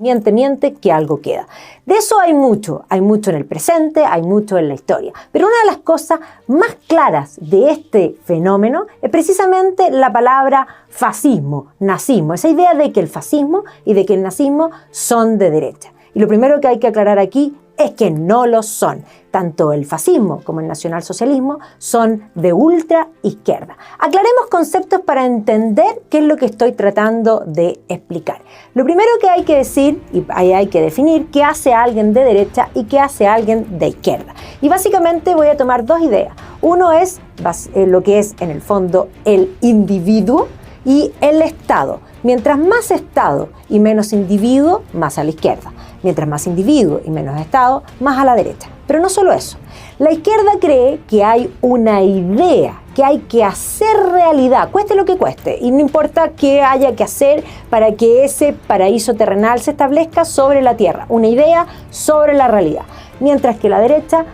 miente, miente, que algo queda. De eso hay mucho en el presente, hay mucho en la historia. Pero una de las cosas más claras de este fenómeno es precisamente la palabra fascismo, nazismo, esa idea de que el fascismo y de que el nazismo son de derecha. Y lo primero que hay que aclarar aquí es que no lo son. Tanto el fascismo como el nacionalsocialismo son de ultra izquierda. Aclaremos conceptos para entender qué es lo que estoy tratando de explicar. Lo primero que hay que decir, y ahí hay que definir, qué hace alguien de derecha y qué hace alguien de izquierda. Y básicamente voy a tomar dos ideas. Uno es lo que es en el fondo el individuo y el Estado. Mientras más Estado y menos individuo, más a la izquierda. Mientras más individuo y menos Estado, más a la derecha. Pero no solo eso. La izquierda cree que hay una idea que hay que hacer realidad, cueste lo que cueste, y no importa qué haya que hacer para que ese paraíso terrenal se establezca sobre la tierra, una idea sobre la realidad. Mientras que la derecha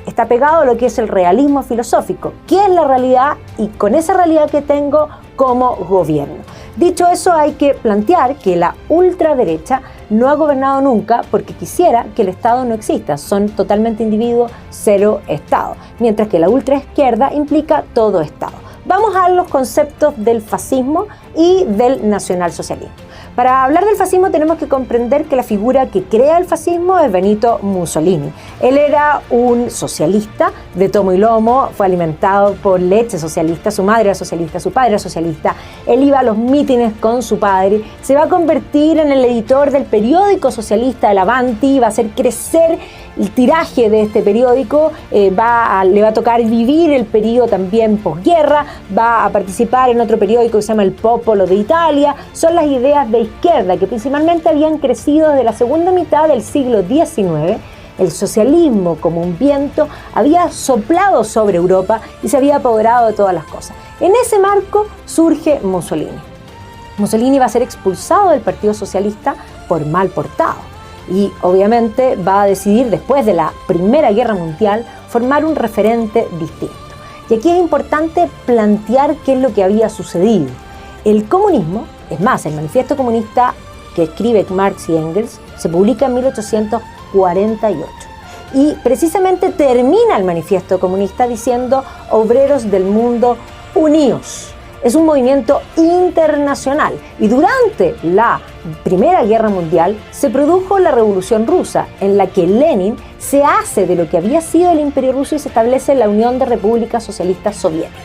está pegado a lo que es el realismo filosófico, qué es la realidad y con esa realidad que tengo, cómo gobierno. Dicho eso, hay que plantear que la ultraderecha no ha gobernado nunca porque quisiera que el Estado no exista. Son totalmente individuos, cero Estado. Mientras que la ultraizquierda implica todo Estado. Vamos a los conceptos del fascismo y del nacionalsocialismo. Para hablar del fascismo tenemos que comprender que la figura que crea el fascismo es Benito Mussolini. Él era un socialista de tomo y lomo, fue alimentado por leche socialista, su madre era socialista, su padre era socialista, él iba a los mítines con su padre, se va a convertir en el editor del periódico socialista El Avanti, va a hacer crecer el tiraje de este periódico, le va a tocar vivir el periodo también posguerra, va a participar en otro periódico que se llama El Popolo de Italia. Son las ideas de izquierda que principalmente habían crecido desde la segunda mitad del siglo XIX. El socialismo, como un viento, había soplado sobre Europa y se había apoderado de todas las cosas. En ese marco surge Mussolini. Mussolini va a ser expulsado del Partido Socialista por mal portado. Y obviamente va a decidir, después de la Primera Guerra Mundial, formar un referente distinto. Y aquí es importante plantear qué es lo que había sucedido. El comunismo, es más, el manifiesto comunista que escribe Marx y Engels, se publica en 1848. Y precisamente termina el manifiesto comunista diciendo: obreros del mundo, uníos. Es un movimiento internacional y durante la Primera Guerra Mundial se produjo la Revolución Rusa, en la que Lenin se hace de lo que había sido el Imperio Ruso y se establece la Unión de Repúblicas Socialistas Soviéticas.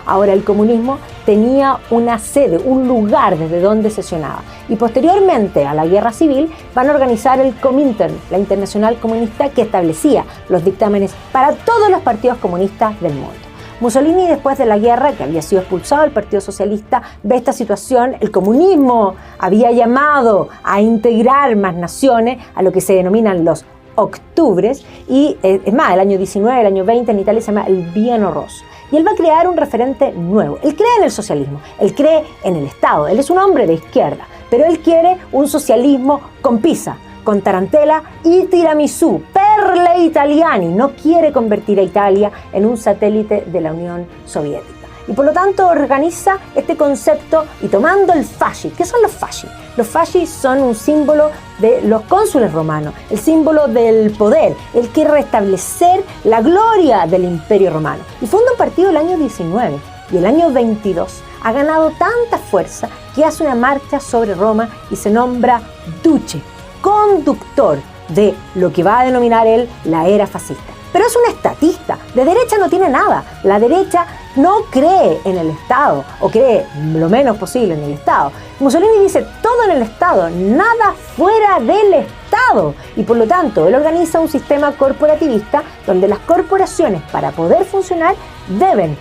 Ahora el comunismo tenía una sede, un lugar desde donde sesionaba. Y posteriormente a la Guerra Civil van a organizar el Comintern, la Internacional Comunista, que establecía los dictámenes para todos los partidos comunistas del mundo. Mussolini, después de la guerra, que había sido expulsado del Partido Socialista, ve esta situación. El comunismo había llamado a integrar más naciones, a lo que se denominan los octubres, y es más, el año 19, el año 20 en Italia se llama el Bienio Rosso. Y él va a crear un referente nuevo. Él cree en el socialismo, él cree en el Estado, él es un hombre de izquierda, pero él quiere un socialismo con pizza, con tarantela y tiramisú, per le italiani. No quiere convertir a Italia en un satélite de la Unión Soviética. Y por lo tanto organiza este concepto y tomando el fasci. ¿Qué son los fasci? Los fasci son un símbolo de los cónsules romanos, el símbolo del poder. Él quiere restablecer la gloria del Imperio Romano. Y funda un partido el año 19 y el año 22 ha ganado tanta fuerza que hace una marcha sobre Roma y se nombra duce, conductor de lo que va a denominar él la era fascista. Pero es un estatista, de derecha no tiene nada. La derecha no cree en el Estado, o cree lo menos posible en el Estado. Mussolini dice todo en el Estado, nada fuera del Estado. Y por lo tanto, él organiza un sistema corporativista donde las corporaciones, para poder funcionar, deben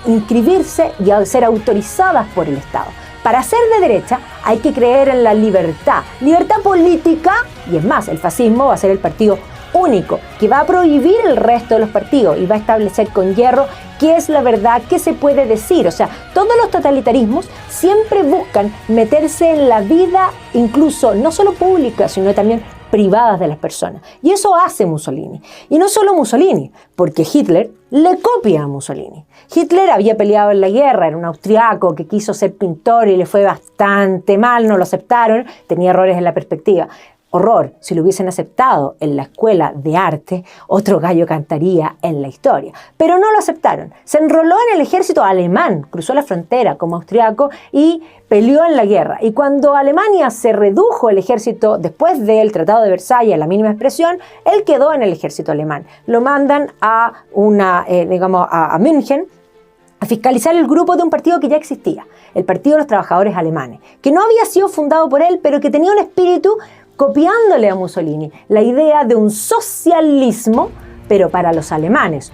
inscribirse y ser autorizadas por el Estado. Para ser de derecha hay que creer en la libertad política, y es más, el fascismo va a ser el partido único que va a prohibir el resto de los partidos y va a establecer con hierro qué es la verdad, qué se puede decir. O sea, todos los totalitarismos siempre buscan meterse en la vida, incluso no solo pública, sino también privadas de las personas. Y eso hace Mussolini. Y no solo Mussolini, porque Hitler le copia a Mussolini. Hitler había peleado en la guerra, era un austriaco que quiso ser pintor y le fue bastante mal, no lo aceptaron, tenía errores en la perspectiva. horror, si lo hubiesen aceptado en la escuela de arte, otro gallo cantaría en la historia. Pero no lo aceptaron. Se enroló en el ejército alemán, cruzó la frontera como austriaco y peleó en la guerra. Y cuando Alemania se redujo el ejército después del Tratado de Versalles a la mínima expresión, él quedó en el ejército alemán. Lo mandan a München a fiscalizar el grupo de un partido que ya existía, el Partido de los Trabajadores Alemanes, que no había sido fundado por él, pero que tenía un espíritu copiándole a Mussolini la idea de un socialismo, pero para los alemanes,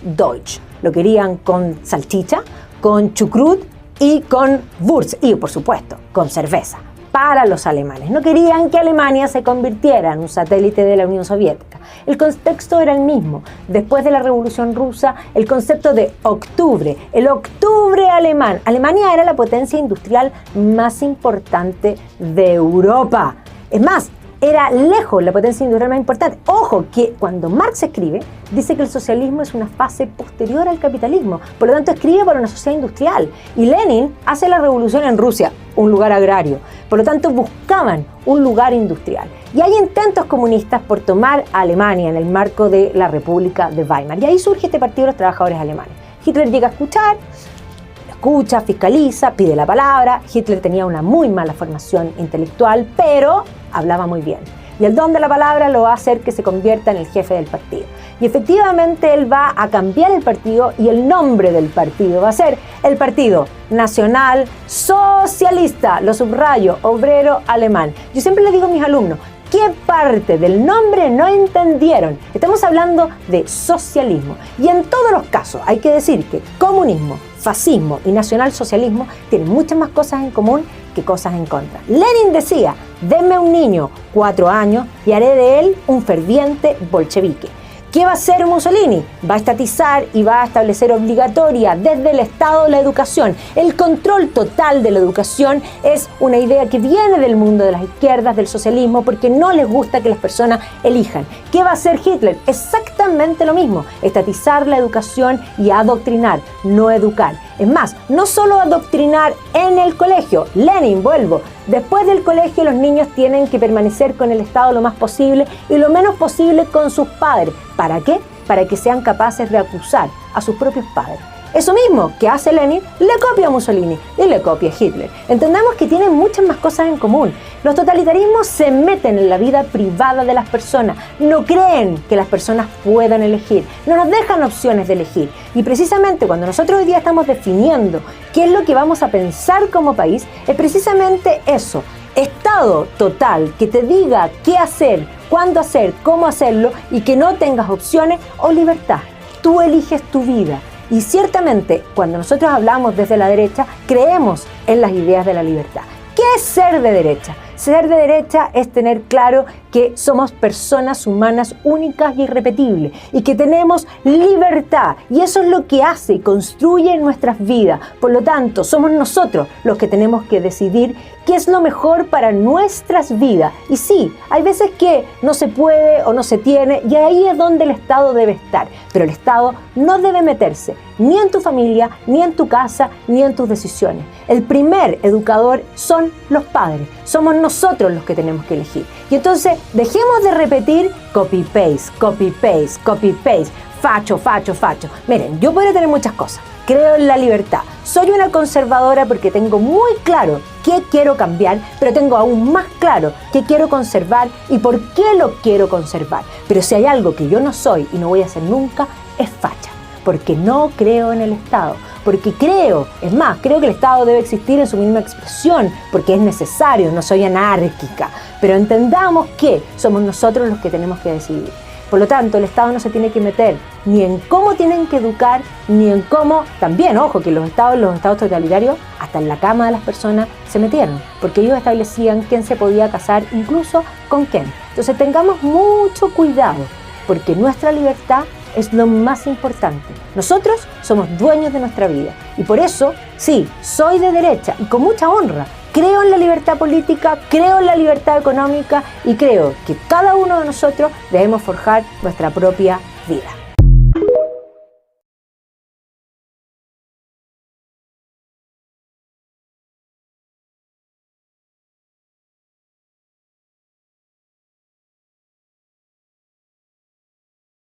Deutsch. Lo querían con salchicha, con chucrut y con Wurst, y por supuesto, con cerveza. Para los alemanes. No querían que Alemania se convirtiera en un satélite de la Unión Soviética. El contexto era el mismo. Después de la Revolución Rusa, el concepto de octubre, el octubre alemán. Alemania era la potencia industrial más importante de Europa. Es más, era lejos la potencia industrial más importante. Ojo, que cuando Marx escribe, dice que el socialismo es una fase posterior al capitalismo. Por lo tanto, escribe para una sociedad industrial. Y Lenin hace la revolución en Rusia, un lugar agrario. Por lo tanto, buscaban un lugar industrial. Y hay intentos comunistas por tomar a Alemania en el marco de la República de Weimar. Y ahí surge este Partido de los Trabajadores Alemanes. Hitler llega a escucha, fiscaliza, pide la palabra. Hitler tenía una muy mala formación intelectual, pero hablaba muy bien. Y el don de la palabra lo va a hacer que se convierta en el jefe del partido. Y efectivamente él va a cambiar el partido y el nombre del partido va a ser el Partido Nacional Socialista, lo subrayo, obrero alemán. Yo siempre le digo a mis alumnos, ¿qué parte del nombre no entendieron? Estamos hablando de socialismo. Y en todos los casos hay que decir que comunismo, fascismo y nacionalsocialismo tienen muchas más cosas en común que cosas en contra. Lenin decía, denme un niño 4 años y haré de él un ferviente bolchevique. ¿Qué va a hacer Mussolini? Va a estatizar y va a establecer obligatoria desde el Estado la educación. El control total de la educación es una idea que viene del mundo de las izquierdas, del socialismo, porque no les gusta que las personas elijan. ¿Qué va a hacer Hitler? Exactamente lo mismo, estatizar la educación y adoctrinar, no educar. Es más, no solo adoctrinar en el colegio. Lenin, vuelvo, después del colegio los niños tienen que permanecer con el Estado lo más posible y lo menos posible con sus padres. ¿Para qué? Para que sean capaces de acusar a sus propios padres. Eso mismo que hace Lenin, le copia a Mussolini y le copia a Hitler. Entendamos que tienen muchas más cosas en común. Los totalitarismos se meten en la vida privada de las personas, no creen que las personas puedan elegir, no nos dejan opciones de elegir. Y precisamente cuando nosotros hoy día estamos definiendo qué es lo que vamos a pensar como país, es precisamente eso. Estado total, que te diga qué hacer, cuándo hacer, cómo hacerlo y que no tengas opciones, o libertad. Tú eliges tu vida. Y ciertamente, cuando nosotros hablamos desde la derecha, creemos en las ideas de la libertad. ¿Qué es ser de derecha? Ser de derecha es tener claro que somos personas humanas únicas y irrepetibles y que tenemos libertad. Y eso es lo que hace y construye nuestras vidas. Por lo tanto, somos nosotros los que tenemos que decidir qué es lo mejor para nuestras vidas. Y sí, hay veces que no se puede o no se tiene y ahí es donde el Estado debe estar. Pero el Estado no debe meterse ni en tu familia, ni en tu casa, ni en tus decisiones. El primer educador son los padres. Somos nosotros los que tenemos que elegir. Y entonces dejemos de repetir copy-paste, copy-paste, copy-paste, facho, facho, facho. Miren, yo podría tener muchas cosas. Creo en la libertad. Soy una conservadora porque tengo muy claro qué quiero cambiar, pero tengo aún más claro qué quiero conservar y por qué lo quiero conservar. Pero si hay algo que yo no soy y no voy a hacer nunca, es facha. Porque no creo en el Estado, porque creo que el Estado debe existir en su misma expresión, porque es necesario, no soy anárquica, pero entendamos que somos nosotros los que tenemos que decidir. Por lo tanto, el Estado no se tiene que meter ni en cómo tienen que educar, ni en cómo, también, ojo, que los estados totalitarios, hasta en la cama de las personas se metieron, porque ellos establecían quién se podía casar, incluso con quién. Entonces tengamos mucho cuidado, porque nuestra libertad es lo más importante. Nosotros somos dueños de nuestra vida y por eso, sí, soy de derecha y con mucha honra. Creo en la libertad política, creo en la libertad económica y creo que cada uno de nosotros debemos forjar nuestra propia vida.